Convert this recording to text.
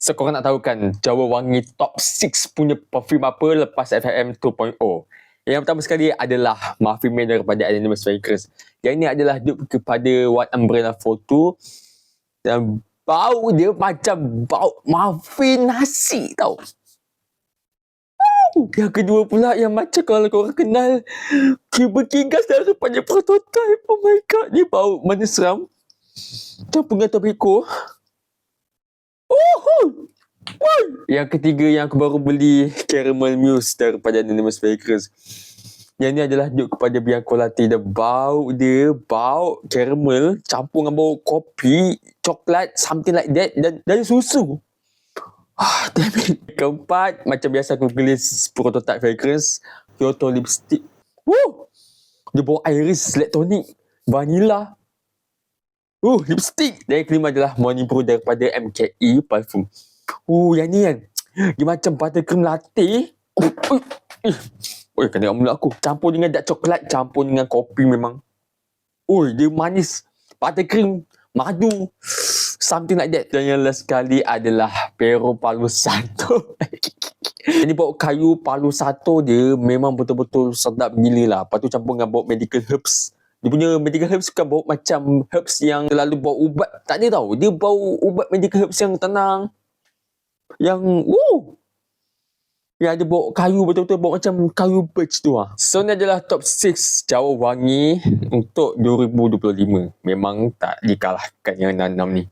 So korang nak tahu kan Jawa Wangi top 6 punya perfume apa lepas FIM 2.0. Yang pertama sekali adalah Muffin Man daripada Anonymous Fragrance. Yang ini adalah dupe kepada White Umbrella Photo. Dan bau dia macam bau muffin nasi tau. Yang kedua pula yang macam kalau korang kenal Kigas daripada Prototype. Oh my god, dia bau mana seram. Campur dengan tobacco. Yang ketiga yang aku baru beli Caramel Mousse daripada Anonymous Fragrance. Yang ni adalah dupe kepada Bianco Latte. Dan bau dia, bau caramel campur dengan bau kopi, coklat, something like that, dan susu. Damn it. Keempat, macam biasa aku gelis Prototype Fragrance, Kyoto Lipstick. Dia bau iris, Lactonic, vanilla. Lipstick. Dan yang kelima adalah Morning Brew daripada MKE Parfum. Yang ni kan, dia macam buttercream latte. Kena mulut aku. Campur dengan dark coklat, campur dengan kopi memang. Dia manis. Buttercream, madu, something like that. Dan yang last sekali adalah Pero Palo Santo. Ini bau kayu Palo Santo dia memang betul-betul sedap gila lah. Lepas tu campur dengan bau medical herbs. Dia punya medical herbs bukan bau macam herbs yang terlalu bau ubat. Tak ada tau. Dia bau ubat medical herbs yang tenang. Yang ada bau kayu, betul-betul bau macam kayu birch tu lah. So ni adalah top 6 Jawa Wangi untuk 2025. Memang tak dikalahkan yang 6 ni.